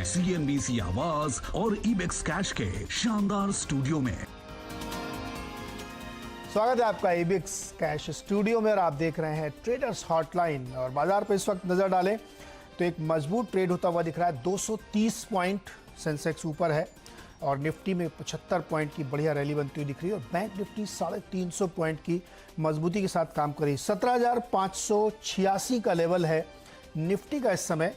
CNBC आवाज और ibex cash के शानदार स्टूडियो में। स्वागत है आपका इबेक्स कैश स्टूडियो में और आप देख रहे हैं ट्रेडर्स हॉटलाइन। और बाजार पर इस वक्त नजर डालें तो एक मजबूत ट्रेड होता हुआ दिख रहा है। 230 पॉइंट सेंसेक्स ऊपर है और निफ्टी में 75 पॉइंट की बढ़िया रैली बनती हुई दिख रही है और बैंक निफ्टी 350 पॉइंट की मजबूती के साथ काम कर रही है। 17,586 का लेवल है निफ्टी का इस समय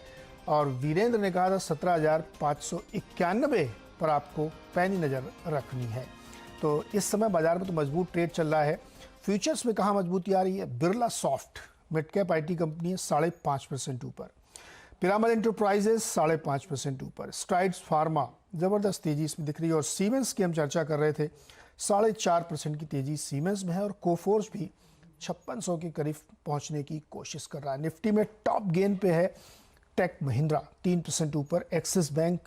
और वीरेंद्र ने कहा था 17,591 पर आपको पैनी नज़र रखनी है। तो इस समय बाजार में तो मजबूत ट्रेड चल रहा है। फ्यूचर्स में कहाँ मजबूती आ रही है? Birla soft mid cap IT company है 5.5% ऊपर, पिरामल एंटरप्राइजेस 5.5% ऊपर, स्ट्राइड्स फार्मा जबरदस्त तेजी इसमें दिख रही है और सीमेंस की हम चर्चा कर रहे थे 4.5% की तेजी सीमेंस में है और कोफोर्स भी 5600 के करीब पहुंचने की कोशिश कर रहा है। निफ्टी में टॉप गेन पे है टेक महिंद्रा 3% ऊपर, एक्सिस बैंक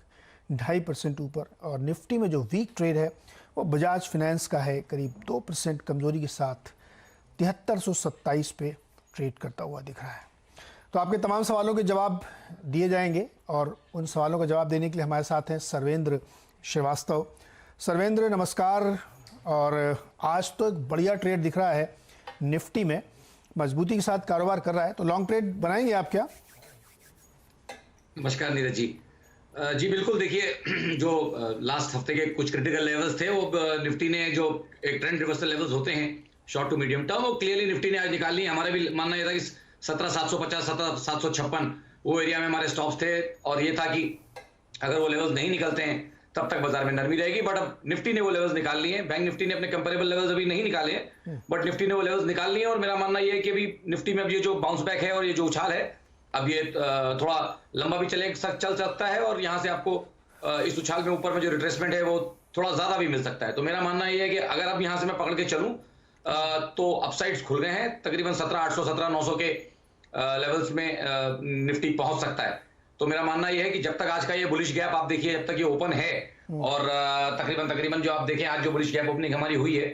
2.5% ऊपर और निफ्टी में जो वीक ट्रेड है वो बजाज फाइनेंस का है करीब 2% कमजोरी के साथ 7327 पे ट्रेड करता हुआ दिख रहा है। तो आपके तमाम सवालों के जवाब दिए जाएंगे और उन सवालों का जवाब देने के लिए हमारे साथ हैं सर्वेंद्र श्रीवास्तव। सर्वेंद्र नमस्कार। और आज तो एक बढ़िया ट्रेड दिख रहा है, निफ्टी में मजबूती के साथ कारोबार कर रहा है, तो लॉन्ग ट्रेड बनाएंगे आप क्या? नमस्कार नीरज जी। जी बिल्कुल, देखिए जो लास्ट हफ्ते के कुछ क्रिटिकल लेवल्स थे वो निफ्टी ने जो एक ट्रेंड रिवर्सल लेवल्स होते हैं शॉर्ट टू मीडियम टर्म वो क्लियरली निफ्टी ने आज निकाल ली। हमारा भी मानना यह था कि 17,750 17,756 वो एरिया में हमारे स्टॉप्स थे और ये था कि अगर वो लेवल्स नहीं निकलते हैं तब तक बाजार में नरमी रहेगी। बट अब निफ्टी ने वो लेवल्स निकाल लिए हैं। बैंक निफ्टी ने अपने कंपेरेबल लेवल्स अभी नहीं निकाले हैं बट निफ्टी ने वो लेवल्स निकाल लिए और मेरा मानना यह है कि अभी निफ्टी में अब ये जो बाउंस बैक है और ये जो उछाल है अब ये थोड़ा लंबा भी चल सकता है और यहाँ से आपको इस उछाल में ऊपर में जो रिट्रेसमेंट है वो थोड़ा ज्यादा भी मिल सकता है। तो मेरा मानना यह है कि अगर अब यहाँ से मैं पकड़ के चलूं तो अपसाइड्स खुल गए हैं, तकरीबन 17,800 17,900 के लेवल्स में निफ्टी पहुंच सकता है। तो मेरा मानना यह है कि जब तक आज का ये बुलिश गैप आप देखिए जब तक ये ओपन है और तकरीबन जो आप देखें आज जो बुलिश गैप ओपनिंग हमारी हुई है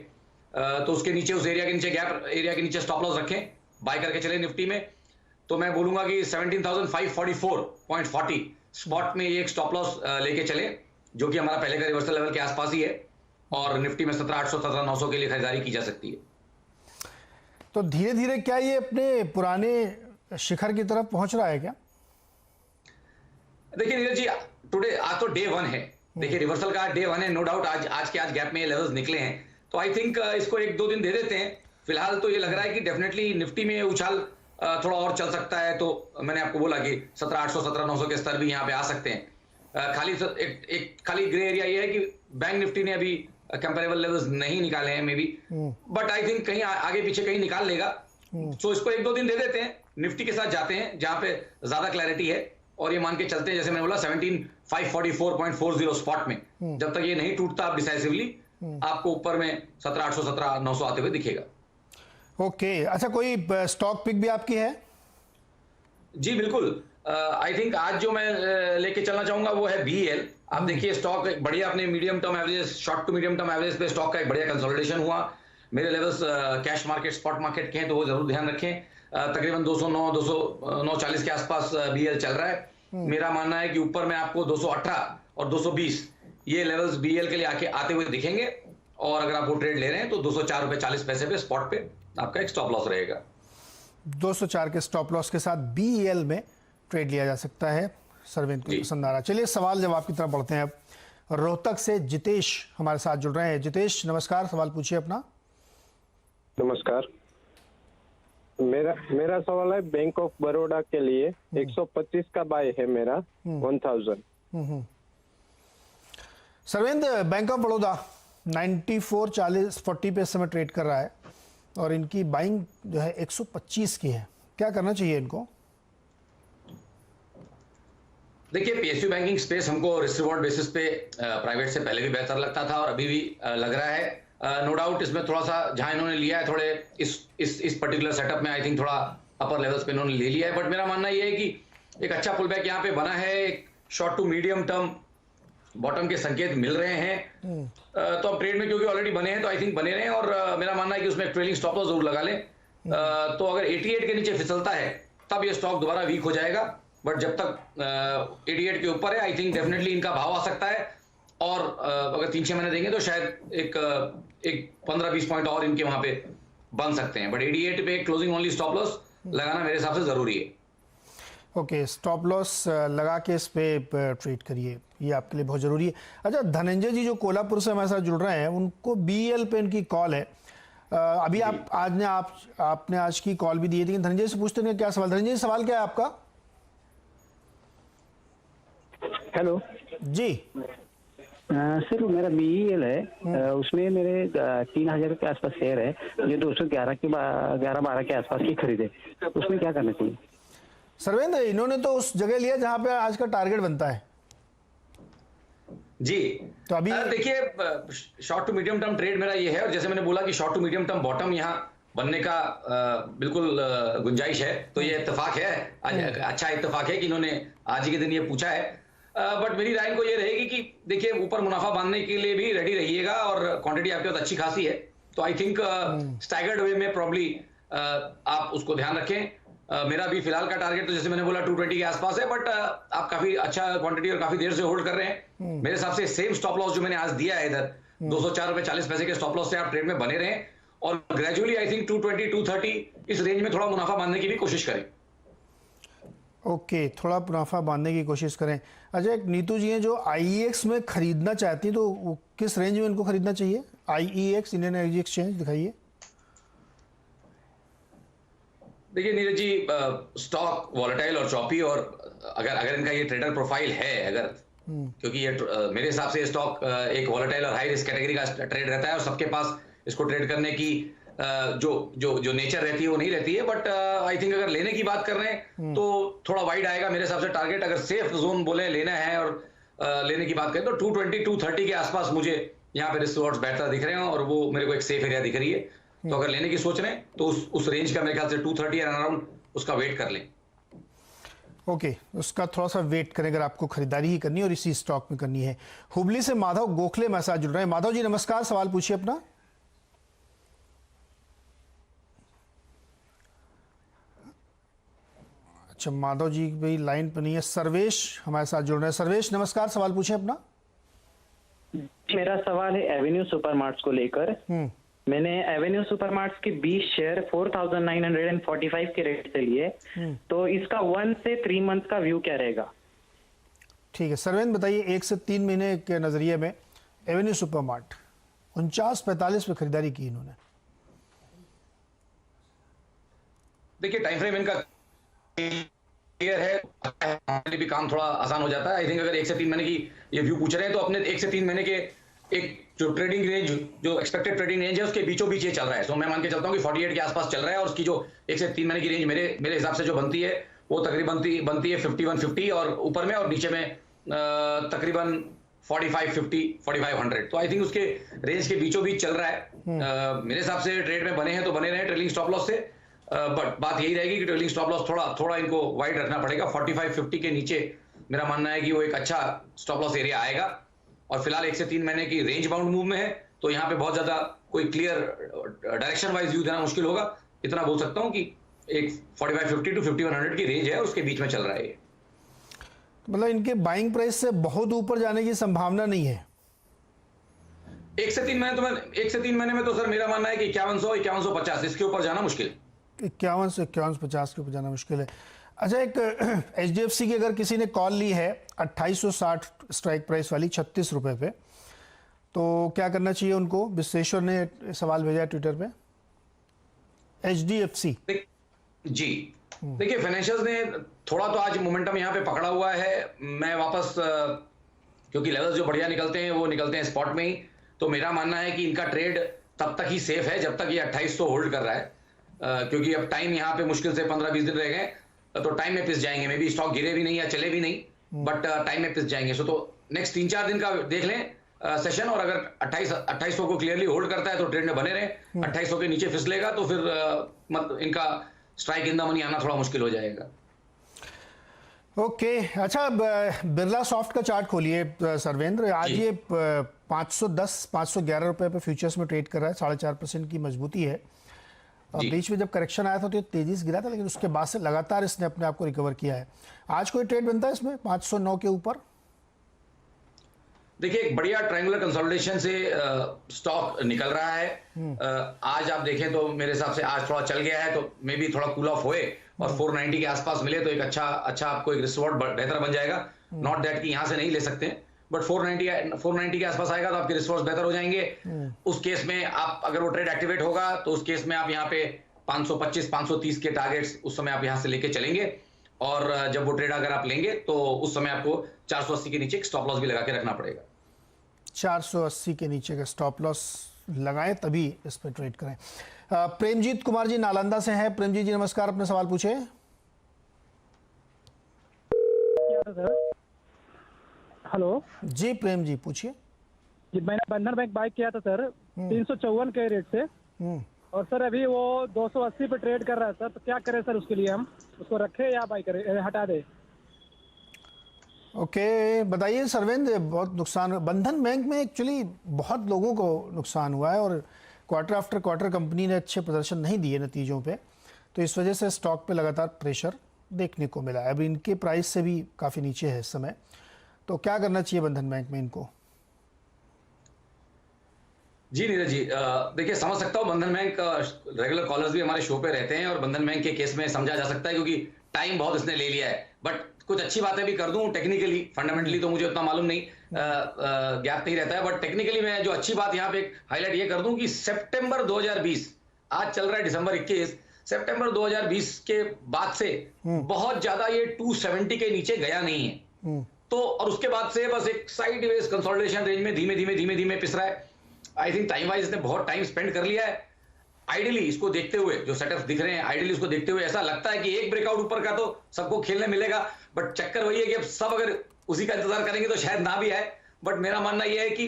तो उसके नीचे उस एरिया के नीचे गैप एरिया के नीचे स्टॉप लॉस रखें, बाय करके चले निफ्टी में। तो मैं बोलूंगा कि 17,544.40 स्पॉट में ये एक स्टॉप लॉस लेके चले जो कि हमारा पहले का रिवर्सल लेवल के आसपास ही है और निफ्टी में 17,800 17,900 के लिए खरीदारी की जा सकती है। तो धीरे धीरे क्या ये अपने पुराने शिखर की तरफ पहुंच रहा है क्या? देखिए नीरज जी, आज तो डे 1 है। देखिए रिवर्सल का डे 1 है, नो डाउट। आज गैप में ये लेवल्स निकले हैं तो आई थिंक इसको 1-2 दिन दे देते हैं। फिलहाल तो ये लग रहा है कि डेफिनेटली निफ्टी में उछाल थोड़ा और चल सकता है। तो मैंने आपको बोला कि 17,800 17,900 के स्तर भी यहाँ पे आ सकते हैं। खाली ग्रे एरिया ये है कि बैंक निफ्टी ने अभी कंपेरेबल लेवल्स नहीं निकाले हैं may be, but I think कहीं आगे पीछे कहीं निकाल लेगा। सो इसको 1-2 दिन दे देते हैं, निफ्टी के साथ जाते हैं जहां पे ज्यादा क्लैरिटी है और ये मान के चलते हैं जैसे मैंने बोला 17,544.40 स्पॉट में जब तक ये नहीं टूटता डिसाइसिवली आपको ऊपर में 17,800 17,900 आते हुए दिखेगा। ओके अच्छा, कोई स्टॉक पिक भी आपकी है? जी बिल्कुल, आई थिंक आज जो मैं लेके चलना चाहूंगा वो है BEL। आप देखिए स्टॉक एक बढ़िया अपने medium term average short to medium term average पे स्टॉक का एक बढ़िया कंसोलिडेशन हुआ। मेरे levels cash market spot market के हैं तो वो जरूर ध्यान रखें। तकरीबन 209-240 के आसपास BEL चल रहा है। मेरा मानना है कि ऊपर में आपको 218 और 220 ये लेवल्स BEL के लिए आते हुए दिखेंगे और अगर आप वो ट्रेड ले रहे हैं तो 204.40 पे स्पॉट पे आपका एक स्टॉप लॉस रहेगा। 204 के स्टॉप लॉस के साथ BEL में ट्रेड लिया जा सकता है। सर्वेंद्र को पसंद आ रहा है। चलिए सवाल जवाब की तरफ बढ़ते हैं। अब रोहतक से जितेश हमारे साथ जुड़ रहे हैं। जितेश नमस्कार, सवाल पूछिए अपना। नमस्कार, मेरा सवाल है बैंक ऑफ बड़ौदा के लिए 125 का बाय है मेरा 1000। सर्वेंद्र, बैंक ऑफ बड़ौदा 94.40 पे इस समय ट्रेड कर रहा है और इनकी बाइंग जो है 125 की है, क्या करना चाहिए इनको? देखिए PSU बैंकिंग स्पेस हमको रिस्क रिवॉर्ड बेसिस पे प्राइवेट से पहले भी बेहतर लगता था और अभी भी लग रहा है। नो डाउट इसमें थोड़ा सा जहां इन्होंने लिया है थोड़े इस पर्टिकुलर सेटअप में आई थिंक थोड़ा अपर लेवल्स पे इन्होंने ले लिया है। बट मेरा मानना यह है कि एक अच्छा पुल बैक यहाँ पे बना है, एक short to medium term bottom के संकेत मिल रहे हैं। तो अब ट्रेड में क्योंकि ऑलरेडी बने हैं तो आई थिंक बने रहें और मेरा मानना है कि उसमें ट्रेलिंग स्टॉप लॉस जरूर लगा लें। तो अगर 88 के नीचे फिसलता है तब ये स्टॉक दोबारा वीक हो जाएगा बट जब तक 88 के ऊपर है आई थिंक डेफिनेटली इनका भाव आ सकता है, और अगर 3-6 महीने देंगे तो शायद एक 15-20 पॉइंट और इनके वहां पे बन सकते हैं, बट 88 पे क्लोजिंग ओनली स्टॉप लॉस लगाना मेरे हिसाब से जरूरी है। ओके, स्टॉप लॉस लगा के इस पे ट्रेड करिए, ये आपके लिए बहुत ज़रूरी है। अच्छा, धनंजय जी जो कोल्हापुर से हमारे साथ जुड़ रहे हैं, उनको BEL पे इनकी कॉल है। अभी आपने आज की कॉल भी दी थी, धनंजय से पूछते हैं क्या सवाल। धनंजय, सवाल क्या है आपका? हेलो जी सर, मेरा BEL है, उसमें मेरे 3000 के आसपास शेयर है, ये 211 के 11-12 के आसपास की खरीदे, उसमें क्या करना चाहिए? सर्वेंद्र, इन्होंने तो उस जगह लिया जहां पे आज का टारगेट बनता है जी। तो अभी देखिए, short to medium term trade मेरा ये है, और जैसे मैंने बोला कि short to medium term bottom यहाँ बनने का बिल्कुल गुंजाइश है, तो ये इत्तेफाक है, अच्छा इत्तेफाक है कि इन्होंने आज ही के दिन ये पूछा है। बट मेरी राय को ये रहेगी कि देखिए, ऊपर मुनाफा बांधने के लिए भी रेडी रहिएगा, और क्वांटिटी आपके पास अच्छी खासी है, तो आई थिंक स्टैगर्ड वे में प्रॉब्ली आप उसको ध्यान रखें। मेरा भी फिलहाल का टारगेट तो जैसे मैंने बोला 220 के आसपास है, बट आप काफी अच्छा क्वांटिटी और काफी देर से होल्ड कर रहे हैं। मेरे हिसाब से सेम स्टॉप लॉस जो मैंने आज दिया है इधर 204.40 के स्टॉप लॉस से आप ट्रेड में बने रहें, और ग्रेजुअली आई थिंक 220-230 इस रेंज में थोड़ा मुनाफा बांधने की भी कोशिश करें। ओके, थोड़ा मुनाफा बांधने की कोशिश करें। अच्छा, एक नीतू जी हैं जो IEX में खरीदना चाहती हैं, तो वो किस रेंज में इनको खरीदना चाहिए? IEX, इंडियन एनर्जी एक्सचेंज, दिखाइए। देखिए नीरज जी, स्टॉक वॉलेटाइल और चॉपी, और अगर इनका ये ट्रेडर प्रोफाइल है, अगर क्योंकि ये मेरे हिसाब से स्टॉक एक वॉलेटाइल और हाई रिस्क कैटेगरी का ट्रेड रहता है, और सबके पास इसको ट्रेड करने की जो नेचर रहती है वो नहीं रहती है, बट आई थिंक अगर लेने की बात कर रहे हैं तो थोड़ा वाइड आएगा मेरे हिसाब से टारगेट। अगर सेफ जोन बोले लेना है और लेने की बात करें तो 220-230 के आसपास मुझे यहाँ पे रिस्क रिवॉर्ड्स बेहतर दिख रहे हैं, और वो मेरे को एक सेफ एरिया दिख रही है। तो अगर लेने की सोच रहे हैं तो उस रेंज का मेरे ख्याल से 230 एंड अराउंड उसका वेट कर लें। ओके, उसका थोड़ा सा वेट करें अगर आपको खरीदारी ही करनी है और इसी स्टॉक में करनी है। हुबली से माधव गोखले मेरे साथ जुड़ रहे हैं। माधव जी नमस्कार, सवाल पूछिए अपना। अच्छा, माधव जी भी लाइन पर नहीं है। सर्वेश हमारे साथ जुड़ रहे हैं। सर्वेश नमस्कार, सवाल पूछिए अपना। मेरा सवाल है एवेन्यू सुपरमार्ट्स को लेकर। मैंने एवेन्यू सुपरमार्ट्स के 20 शेयर 4,945 के रेट से लिए, तो इसका 1 से 3 मंथ का व्यू क्या रहेगा? ठीक है सर्वेंद्र, बताइए 1 से 3 महीने के नजरिए में एवेन्यू सुपरमार्ट 49.45 पे खरीदारी की इन्होंने। देखिए टाइम फ्रेम इनका क्लियर है, हमारे भी काम थोड़ा आसान हो जाता है। आई थिंक अगर 1 से 3 महीने की ये व्यू पूछ रहे हैं तो अपने 1 से 3 महीने के एक जो ट्रेडिंग रेंज, जो एक्सपेक्टेड ट्रेडिंग रेंज है उसके बीचों बीच ये चल रहा है। तो मैं मान के चलता हूँ कि 48 के आसपास चल रहा है, और उसकी जो 1 से 3 महीने की रेंज मेरे हिसाब से जो बनती है वो तकरीबन बनती है 5150 और ऊपर में, और नीचे में तकरीबन 4550 4500। तो आई थिंक उसके रेंज के बीचों बीच चल रहा है। मेरे हिसाब से ट्रेड में बने हैं तो बने रहे ट्रेलिंग स्टॉप लॉस से, बट बात यही रहेगी कि ट्रेलिंग स्टॉप लॉस थोड़ा इनको वाइड रखना पड़ेगा। 4550 के नीचे मेरा मानना है कि वो एक अच्छा स्टॉप लॉस एरिया आएगा, और फिलहाल 1 से 3 महीने की रेंज बाउंड मूव में है, तो यहाँ पे बहुत ज्यादा कोई क्लियर डायरेक्शन वाइज व्यू देना मुश्किल होगा। इतना बोल सकता हूँ कि एक 4550 टू 5100 की रेंज है, उसके बीच में चल रहा है ये। मतलब इनके बाइंग प्राइस से बहुत ऊपर जाने की संभावना नहीं है। 1 से 3 महीने में तो सर मेरा मानना है कि 5100-5150 इसके ऊपर जाना मुश्किल। 51 से 5150 के ऊपर जाना मुश्किल है। अच्छा, एक HDFC की अगर किसी ने कॉल ली है 2860 स्ट्राइक प्राइस वाली 36 रुपए पे, तो क्या करना चाहिए उनको? विश्वेश्वर ने सवाल भेजा है ट्विटर पे। HDFC जी, देखिए फाइनेंशियल्स ने थोड़ा तो आज मोमेंटम यहाँ पे पकड़ा हुआ है। मैं वापस क्योंकि लेवल्स जो बढ़िया निकलते हैं वो निकलते हैं स्पॉट में ही, तो मेरा मानना है कि इनका ट्रेड तब तक ही सेफ है जब तक ये 2800 होल्ड कर रहा है, क्योंकि अब टाइम यहाँ पे मुश्किल से 15-20 दिन रह गए, तो टाइम में पिस जाएंगे। मे बी स्टॉक गिरे भी नहीं या चले भी नहीं, बट टाइम में पिस जाएंगे। सो तो नेक्स्ट 3-4 दिन का देख लें सेशन, और अगर 2800 को क्लियरली होल्ड करता है तो ट्रेड में बने रहे। 2800 के नीचे फिसलेगा तो फिर इनका स्ट्राइक इन द मनी आना थोड़ा मुश्किल हो जाएगा। ओके अच्छा, बिरला सॉफ्ट का चार्ट खोलिए सर्वेंद्र। आज ये 511 रुपए पे फ्यूचर्स में ट्रेड कर रहा है, 4.5% की मजबूती है। और जी। बीच में जब करेक्शन आया था तो ये तेजी से गिरा था, लेकिन उसके बाद से लगातार इसने अपने आप को रिकवर किया है। आज कोई ट्रेड बनता है इसमें 509 के ऊपर? देखिए, एक बढ़िया ट्रायंगुलर कंसोलिडेशन से स्टॉक निकल रहा है। आज आप देखें तो मेरे हिसाब से आज थोड़ा चल गया है, तो मे बी थोड़ा कूल ऑफ होए और 490 के आसपास मिले तो एक अच्छा आपको एक रिस्क रिवॉर्ड बेहतर बन जाएगा। नॉट दैट कि यहां से नहीं ले सकते हैं, बट 490 के आसपास आएगा तो आपके रिस्क रिवॉर्ड्स बेहतर हो जाएंगे। उस केस में आप, अगर वो ट्रेड एक्टिवेट होगा तो उस केस में आप यहाँ पे 525 530 के टारगेट्स उस समय आप यहां से लेके चलेंगे, और जब वो ट्रेड अगर आप लेंगे तो उस समय आपको 480 के नीचे एक स्टॉप लॉस भी लगा के रखना पड़ेगा। 480 के नीचे का स्टॉप लॉस लगाएं तभी इस पर ट्रेड करें। प्रेमजीत कुमार जी नालंदा से हैं। प्रेमजीत जी नमस्कार, अपने सवाल पूछे। हेलो जी प्रेम जी पूछिए। जी, मैंने बंधन बैंक बाय किया था सर 354 के रेट से, और सर अभी वो 280 पे ट्रेड कर रहा है सर, तो क्या करें सर उसके लिए? हम उसको रखें या बाय करें, हटा दें? ओके, बताइए सर्वेंद्र। बहुत नुकसान बंधन बैंक में एक्चुअली बहुत लोगों को नुकसान हुआ है, और क्वार्टर आफ्टर क्वार्टर कंपनी ने अच्छे प्रदर्शन नहीं दिए नतीजों पे, तो इस वजह से स्टॉक पे लगातार प्रेशर देखने को मिला है। अभी इनके प्राइस से भी काफ़ी नीचे है इस समय, तो क्या करना चाहिए बंधन बैंक में इनको? जी नीरज जी, देखिए समझ सकता हूँ, बंधन बैंक रेगुलर कॉलर्स भी हमारे शो पे रहते हैं और बंधन बैंक के केस में समझा जा सकता है क्योंकि टाइम बहुत इसने ले लिया है। बट कुछ अच्छी बातें भी कर दूं टेक्निकली, फंडामेंटली तो मुझे उतना मालूम नहीं, ज्ञात नहीं रहता है, बट टेक्निकली मैं जो अच्छी बात यहाँ पे हाईलाइट ये कर दूं कि सितंबर 2020, आज चल रहा है दिसंबर 21, सितंबर 2020 के बाद से बहुत ज्यादा ये 270 के नीचे गया नहीं है। तो और उसके बाद से बस एक साइडवेज कंसोलिडेशन रेंज में धीमे धीमे पिस रहा है। आई थिंक टाइम वाइज इसने बहुत टाइम स्पेंड कर लिया है। आइडियली इसको देखते हुए जो सेटअप्स दिख रहे हैं, आइडियली इसको देखते हुए ऐसा लगता है कि एक ब्रेकआउट ऊपर का तो सबको खेलने मिलेगा, बट चक्कर वही है कि अब सब अगर उसी का इंतजार करेंगे तो शायद ना भी आए। बट मेरा मानना यह है कि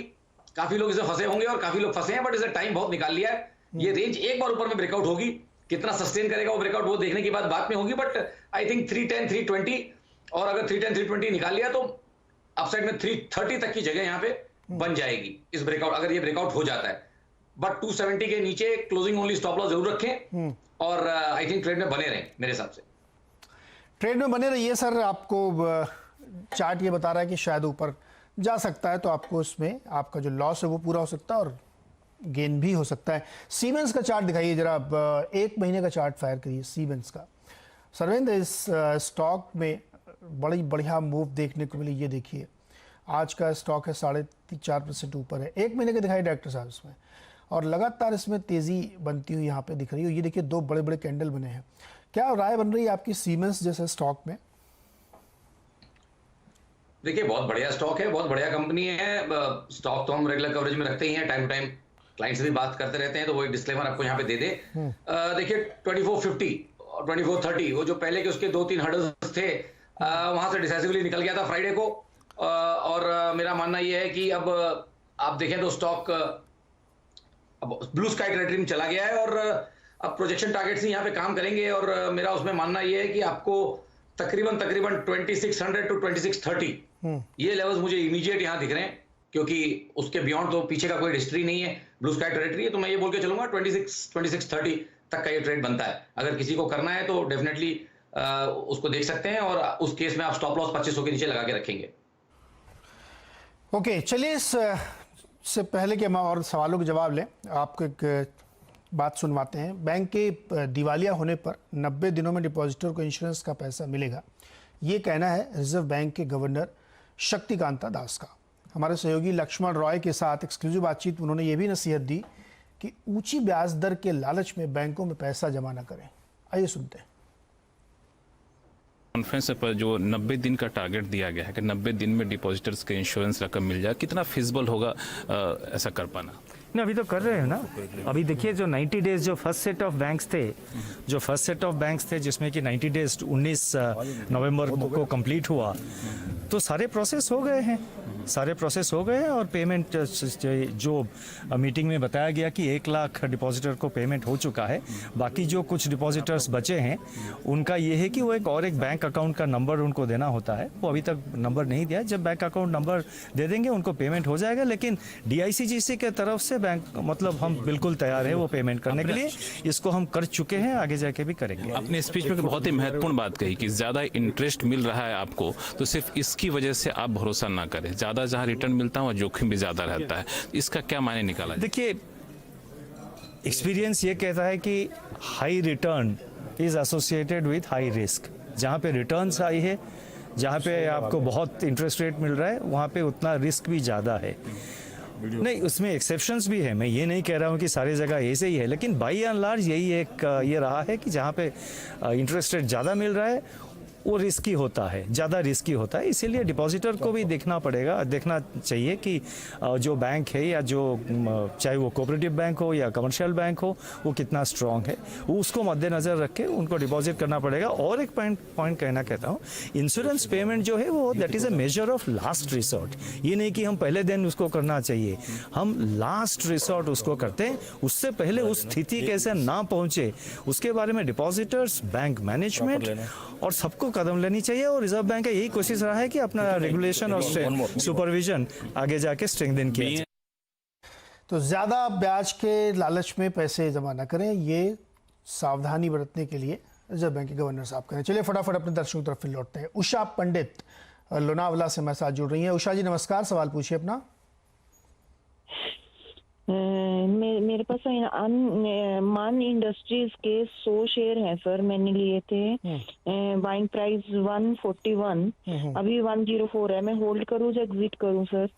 काफी लोग इसे फंसे होंगे और काफी लोग फंसे हैं, बट इसे टाइम बहुत निकाल लिया है। ये रेंज एक बार ऊपर में ब्रेकआउट होगी, कितना सस्टेन करेगा वो ब्रेकआउट वो देखने की बात में होगी, बट आई थिंक 310 320, और अगर 310 320 निकाल लिया तो अपसाइड में 330 तक की जगह यहाँ पे बन जाएगी इस ब्रेकआउट, अगर ये ब्रेकआउट हो जाता है। बट 270 के नीचे क्लोजिंग ओनली स्टॉप लॉस जरूर रखें, और आई थिंक ट्रेड में बने रहें। मेरे हिसाब से ट्रेड में बने रहिए सर। आपको चार्ट ये बता रहा है कि शायद ऊपर जा सकता है, तो आपको इसमें आपका जो लॉस है वो पूरा हो सकता है और गेन भी हो सकता है। सीमेंस का चार्ट दिखाइए जरा, एक महीने का चार्ट फायर करिए सीमेंस का। सर्वेंद्र, इस स्टॉक में बड़ी बढ़िया मूव देखने को मिली। ये देखिए, आज का स्टॉक है 4.5% ऊपर है। एक महीने के दिखाई डायरेक्टर साहब इसमें, और लगातार इसमें तेज़ी बनती हुई यहाँ पे दिख रही है। ये देखिए, दो बड़े बड़े कैंडल बने हैं। क्या राय बन रही है आपकी सीमेंस जैसे स्टॉक में? देखिए, बहुत बढ़िया स्टॉक है, बहुत बढ़िया कंपनी है। स्टॉक तो हम रेगुलर कवरेज में रखते ही हैं, टाइम टू टाइम क्लाइंट से भी बात करते रहते हैं, तो वो एक डिस्क्लेमर आपको यहाँ पे दे दे। देखिए 2450 और 2430 वो जो पहले के उसके 2-3 हर्डल्स थे, वहां से डिसाइसिवली निकल गया था फ्राइडे को, और मेरा मानना यह है कि अब आप देखें तो स्टॉक अब ब्लू स्काई टेरिटरी में चला गया है, और अब प्रोजेक्शन टारगेट्स ही यहाँ पे काम करेंगे। और मेरा उसमें मानना यह है कि आपको तकरीबन 2600 टू 2630 ये लेवल्स मुझे इमीडिएट यहाँ दिख रहे हैं, क्योंकि उसके बियॉन्ड तो पीछे का कोई हिस्ट्री नहीं है, ब्लू स्काई टेरिटरी है। तो मैं ये बोल के चलूंगा 2630 तक का ये ट्रेड बनता है। अगर किसी को करना है तो डेफिनेटली उसको देख सकते हैं, और उस केस में आप स्टॉप लॉस 2500 के नीचे लगा के रखेंगे। ओके, चलिए इससे पहले कि हम और सवालों के जवाब लें, आपको एक बात सुनवाते हैं। बैंक के दिवालिया होने पर 90 दिनों में डिपॉजिटर को इंश्योरेंस का पैसा मिलेगा, ये कहना है रिजर्व बैंक के गवर्नर शक्तिकांता दास का। हमारे सहयोगी लक्ष्मण रॉय के साथ एक्सक्लूसिव बातचीत उन्होंने ये भी नसीहत दी कि ऊंची ब्याज दर के लालच में बैंकों में पैसा जमा न करें। आइए सुनते हैं। कॉन्फ्रेंस पर जो 90 दिन का टारगेट दिया गया है कि 90 दिन में डिपॉजिटर्स के इंश्योरेंस रकम मिल जाए, कितना फिजिबल होगा ऐसा कर पाना? नहीं, अभी तो कर रहे हैं ना। अभी देखिए, जो 90 डेज जो फर्स्ट सेट ऑफ बैंक्स थे जिसमें कि 90 डेज 19 नवंबर को कंप्लीट हुआ, तो सारे प्रोसेस हो गए हैं। सारे प्रोसेस हो गए हैं और पेमेंट जो मीटिंग में बताया गया कि 1 लाख डिपॉजिटर को पेमेंट हो चुका है। बाकी जो कुछ डिपॉजिटर्स बचे हैं उनका ये है कि वो एक बैंक अकाउंट का नंबर उनको देना होता है। वो अभी तक नंबर नहीं दिया, जब बैंक अकाउंट नंबर दे देंगे उनको पेमेंट हो जाएगा। लेकिन DICGC के तरफ से बैंक मतलब हम बिल्कुल तैयार है वो पेमेंट करने के लिए। इसको हम कर चुके हैं, आगे जाके भी करेंगे। अपने स्पीच में बहुत ही महत्वपूर्ण बात कही कि ज़्यादा इंटरेस्ट मिल रहा है आपको तो सिर्फ इसकी वजह से आप भरोसा ना करें। ज़्यादा जहाँ रिटर्न मिलता है वहाँ जोखिम भी ज़्यादा रहता है। इसका क्या मायने निकाला जाए? देखिए, एक्सपीरियंस ये कहता है कि high return is associated with high risk. जहाँ पे रिटर्न्स हाई है, जहाँ पे आपको बहुत इंटरेस्ट रेट मिल रहा है, वहाँ पे उतना रिस्क भी ज़्यादा है। नहीं, उसमें एक्सेप्शंस भी है, मैं ये नहीं कह रहा हूँ कि सारी जगह ऐसे ही है, लेकिन बाई एंड लार्ज यही एक ये रहा है कि जहाँ पे इंटरेस्ट रेट ज़्यादा मिल रहा है वो रिस्की होता है, ज़्यादा रिस्की होता है। इसीलिए डिपॉजिटर को भी देखना चाहिए कि जो बैंक है या जो चाहे वो कोऑपरेटिव बैंक हो या कमर्शियल बैंक हो वो कितना स्ट्रांग है, उसको मद्देनज़र रख के उनको डिपॉजिट करना पड़ेगा। और एक पॉइंट कहता हूँ, इंश्योरेंस पेमेंट जो है वो that is a measure of last resort. ये नहीं कि हम पहले दिन उसको करना चाहिए, हम लास्ट रिसोर्ट उसको करते हैं। उससे पहले उस स्थिति कैसे ना पहुँचे उसके बारे में डिपॉजिटर्स, बैंक मैनेजमेंट और सबको कदम लेनी चाहिए। और रिजर्व बैंक का यही कोशिश रहा है कि अपना रेगुलेशन और सुपरविजन आगे जाके स्ट्रेंथन किया जाए। तो ज़्यादा ब्याज के लालच में पैसे जमा न करें, ये सावधानी बरतने के लिए रिजर्व बैंक के गवर्नर साहब करें। चलिए फटाफट अपने दर्शकों की तरफ फिर लौटते हैं। उषा पंडित लोनावला से हमारे साथ जुड़ रही हैं। उषा जी नमस्कार, सवाल पूछिए अपना। मेरे पास मान इंडस्ट्रीज के 100 शेयर हैं सर, मैंने लिए थे। बाइंग प्राइस 141, अभी 104 है। मैं होल्ड करूँ या एग्जिट करूँ सर?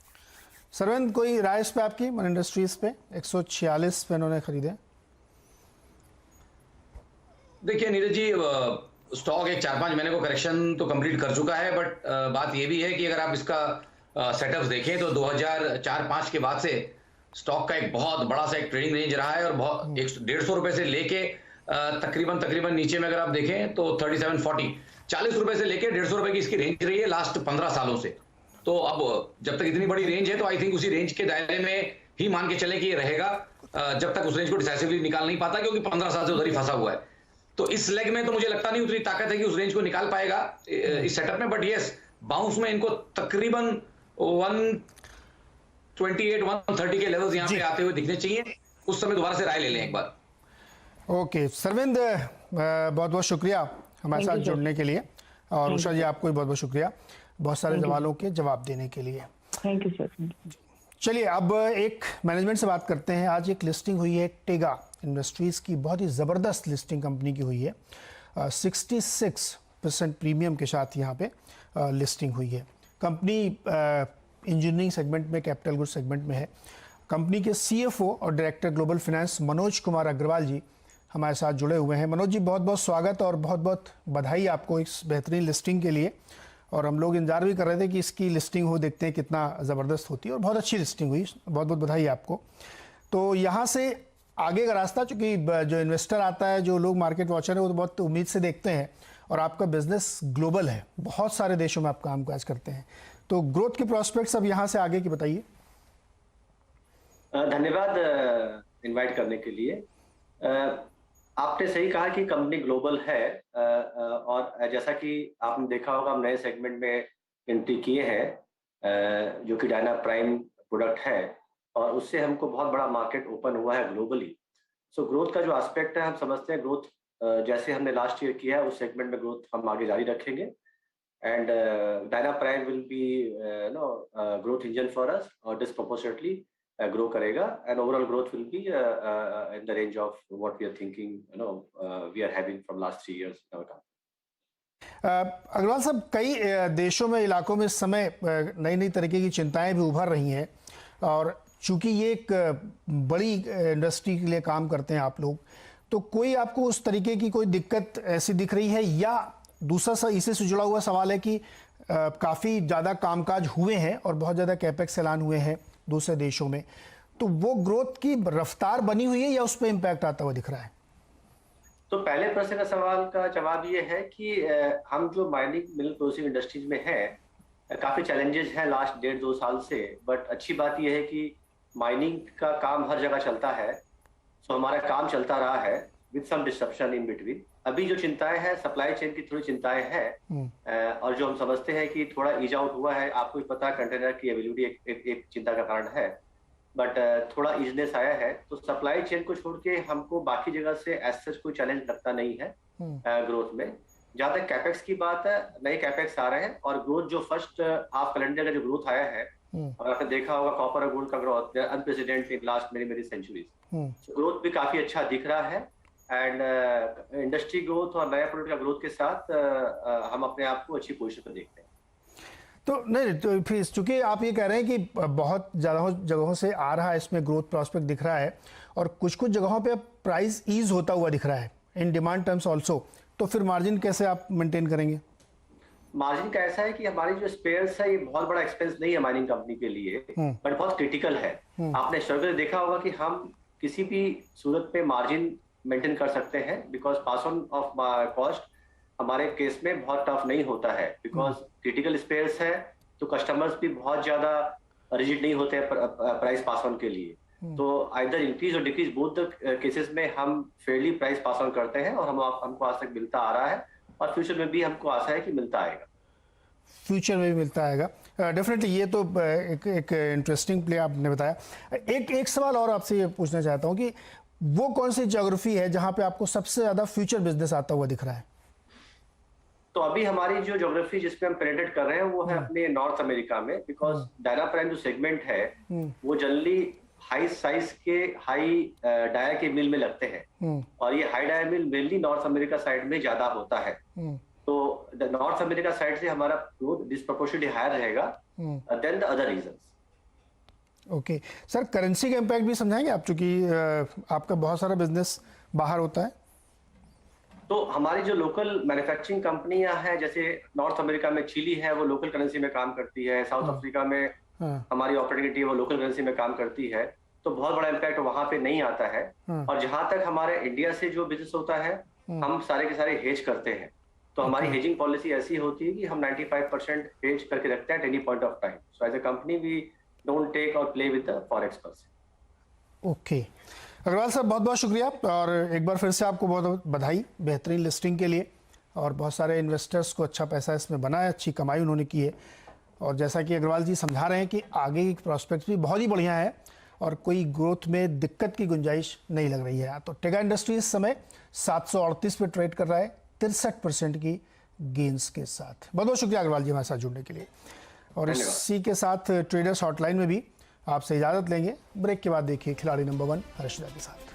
सरविंद, कोई राय इस पे आपकी? मन इंडस्ट्रीज पे 146 पे उन्होंने खरीदे। देखिए नीरज जी, स्टॉक एक 4-5 महीने को करेक्शन तो कंप्लीट कर चुका है, बट बात ये भी है कि अगर आप इसका सेटअप देखें तो 2004-5 के बाद से स्टॉक का एक बहुत बड़ा सा एक ट्रेडिंग रेंज रहा है और बहुत 150 रुपए से लेके तकरीबन नीचे में अगर आप देखें तो 3740 40 रुपए से लेके 150 रुपए की इसकी रेंज रही है लास्ट 15 सालों से। तो अब जब तक इतनी बड़ी रेंज है तो आई थिंक उसी रेंज के दायरे में ही मान के चले कि ये रहेगा जब तक उस रेंज को डिसाइसिवली निकाल नहीं पाता, क्योंकि 15 साल से उधर ही फंसा हुआ है। तो इस लेग में तो मुझे लगता नहीं उतनी ताकत है कि उस रेंज को निकाल पाएगा इस सेटअप में। बट यस, बाउंस में इनको तकरीबन 128-130 के लेवल्स यहाँ पे आते हुए दिखने चाहिए। उस समय दोबारा से राय ले लें एक बार। ओके सरविंद, बहुत बहुत शुक्रिया हमारे साथ जुड़ने के लिए, और उषा जी आपको भी बहुत बहुत शुक्रिया बहुत सारे सवालों के जवाब देने के लिए। Thank you sir. चलिए अब एक मैनेजमेंट से बात करते हैं। आज एक लिस्टिंग हुई है टेगा इंडस्ट्रीज़ की, बहुत ही ज़बरदस्त लिस्टिंग कंपनी की हुई है। 66% प्रीमियम के साथ यहाँ पे लिस्टिंग हुई है। कंपनी इंजीनियरिंग सेगमेंट में, कैपिटल गुड सेगमेंट में है। कंपनी के CFO और director global finance Manoj Kumar Agarwal ji हमारे साथ जुड़े हुए हैं। मनोज जी, बहुत बहुत स्वागत और बहुत बहुत बधाई आपको इस बेहतरीन लिस्टिंग के लिए। और हम लोग इंतजार भी कर रहे थे कि इसकी लिस्टिंग हो, देखते हैं कितना ज़बरदस्त होती है, और बहुत अच्छी लिस्टिंग हुई, बहुत बहुत बधाई आपको। तो यहाँ से आगे का रास्ता, चूँकि जो इन्वेस्टर आता है, जो लोग मार्केट वॉचर है, वो तो बहुत उम्मीद से देखते हैं, और आपका बिजनेस ग्लोबल है, बहुत सारे देशों में आप काम काज करते हैं, तो ग्रोथ के प्रोस्पेक्ट्स अब यहाँ से आगे की बताइए। धन्यवाद इनवाइट करने के लिए। आपने सही कहा कि कंपनी ग्लोबल है, और जैसा कि आपने देखा होगा हम नए सेगमेंट में एंट्री किए हैं जो कि डायना प्राइम प्रोडक्ट है, और उससे हमको बहुत बड़ा मार्केट ओपन हुआ है ग्लोबली। सो ग्रोथ का जो एस्पेक्ट है, हम समझते हैं ग्रोथ जैसे हमने लास्ट ईयर किया है उस सेगमेंट में ग्रोथ हम आगे जारी रखेंगे। And Dyna Prime will be growth engine for us, और डिस्प्रोपोर्शनेटली ग्रो करेगा, and overall growth will be in the range of what we are thinking, we are having from last 3 years in our company। Agarwal साहब, कई देशों में, इलाकों में इस समय नई नई तरीके की चिंताएं भी उभर रही हैं, और चूंकि ये एक बड़ी इंडस्ट्री के लिए काम करते हैं आप लोग, तो कोई आपको उस तरीके की कोई दिक्कत ऐसी दिख रही है? या दूसरा इसी से जुड़ा हुआ सवाल है कि काफ़ी ज़्यादा कामकाज हुए हैं और बहुत ज़्यादा कैपेक्स ऐलान हुए हैं दूसरे देशों में, तो वो ग्रोथ की रफ्तार बनी हुई है या उस पर इम्पैक्ट आता हुआ दिख रहा है? तो पहले प्रश्न का सवाल का जवाब ये है कि हम जो माइनिंग मिनरल प्रोसेसिंग इंडस्ट्रीज में हैं, काफी चैलेंजेस हैं लास्ट 1.5-2 साल से, बट अच्छी बात यह है कि माइनिंग का काम हर जगह चलता है, सो हमारा काम चलता रहा है with some disruption in between. अभी जो चिंताएं हैं सप्लाई चेन की थोड़ी चिंताएं हैं, और जो हम समझते हैं कि थोड़ा ईज आउट हुआ है। आपको भी पता है कंटेनर की अवेलेबिलिटी एक चिंता का कारण है, बट थोड़ा ईजनेस आया है। तो सप्लाई चेन को छोड़ के हमको बाकी जगह से एज सच कोई चैलेंज लगता नहीं है ग्रोथ में। जहां तक कैपेक्स की बात है, नए कैपेक्स आ रहे हैं और ग्रोथ जो फर्स्ट हाफ कैलेंडर का जो ग्रोथ आया है, और आपने देखा होगा कॉपर और गोल्ड का growth unprecedented in last many centuries. Growth भी काफी अच्छा दिख रहा है, एंड इंडस्ट्री ग्रोथ और नया प्रोडक्ट का ग्रोथ के साथ हम अपने आप को अच्छी पोजीशन पर देखते हैं। तो नहीं, तो फिर चूंकि आप ये कह रहे हैं कि बहुत ज़्यादा जगहों से आ रहा है, इसमें ग्रोथ प्रॉस्पेक्ट दिख रहा है और कुछ कुछ जगहों पे प्राइस ईज होता हुआ दिख रहा है इन डिमांड टर्म्स ऑल्सो, तो फिर मार्जिन कैसे आप मेंटेन करेंगे? मार्जिन का ऐसा है कि हमारी जो स्पेयर्स है ये बहुत बड़ा एक्सपेंस नहीं है माइनिंग कंपनी के लिए, बट बहुत क्रिटिकल है। आपने स्ट्रगल देखा होगा कि हम किसी भी सूरत पे मार्जिन मेंटेन कर सकते हैं, because pass on off cost हमारे केस में बहुत टफ नहीं होता है, बिकॉज क्रिटिकल स्पेयर्स है तो कस्टमर्स भी बहुत ज्यादा रिजिड नहीं होते हैं प्राइस पास ऑन के लिए। तो आइदर इंक्रीज और डिक्रीज बोथ द केसेस में हम फेयरली प्राइस पास ऑन करते हैं, और हमको आज तक मिलता आ रहा है और फ्यूचर में भी हमको आशा है कि मिलता आएगा। फ्यूचर में भी मिलता आएगा डेफिनेटली। ये तो एक इंटरेस्टिंग प्ले आपने बताया। एक सवाल और आपसे ये पूछना चाहता हूँ कि वो कौन सी ज्योग्राफी है जहाँ पे आपको सबसे ज्यादा फ्यूचर बिजनेस आता हुआ दिख रहा है? तो अभी हमारी जो ज्योग्राफी जिसपे हम पेनिट्रेट कर रहे हैं वो है अपने नॉर्थ अमेरिका में, बिकॉज डायनाप्राइम जो सेगमेंट है वो जनरली हाई साइज के हाई डाया के मिल में लगते हैं, और ये हाई डाया मिल मेनली नॉर्थ अमेरिका साइड में ज्यादा होता है। तो नॉर्थ अमेरिका साइड से हमारा ग्रोथ डिस्प्रोपोर्शनेटली हायर रहेगा than the other regions. Okay sir, currency का इम्पैक्ट भी समझाएंगे आप, चूंकि आपका बहुत सारा बिजनेस बाहर होता है। तो हमारी जो लोकल मैन्युफैक्चरिंग कंपनियां हैं, जैसे नॉर्थ अमेरिका में चिली है वो लोकल करेंसी में काम करती है, साउथ अफ्रीका में हमारी ऑपरेटिंग टीम वो लोकल करेंसी में काम करती है, तो बहुत बड़ा इम्पैक्ट वहां पे नहीं आता है। और जहां तक हमारे इंडिया से जो बिजनेस होता है हम सारे के सारे हेज करते हैं, तो हमारी हेजिंग पॉलिसी ऐसी होती है कि हम 95% हेज करके रखते हैं at any point of time. So as a company we don't take or play with the forex person. Okay Agarwal साहब, बहुत बहुत शुक्रिया, और एक बार फिर से आपको बहुत बहुत बधाई बेहतरीन लिस्टिंग के लिए, और बहुत सारे इन्वेस्टर्स को अच्छा पैसा इसमें बना है, अच्छी कमाई उन्होंने की है। और जैसा कि अग्रवाल जी समझा रहे हैं कि आगे की प्रॉस्पेक्ट्स भी बहुत ही बढ़िया है और कोई ग्रोथ में दिक्कत की गुंजाइश नहीं लग रही है। तो टेगा इंडस्ट्री इस समय 738 पे ट्रेड कर रहा है 63% की गेंस के साथ। बहुत बहुत शुक्रिया अग्रवाल जी हमारे साथ जुड़ने के लिए। और इसी के साथ ट्रेडर्स हॉटलाइन में भी आपसे इजाज़त लेंगे। ब्रेक के बाद देखिए खिलाड़ी नंबर 1 हर्षदा के साथ।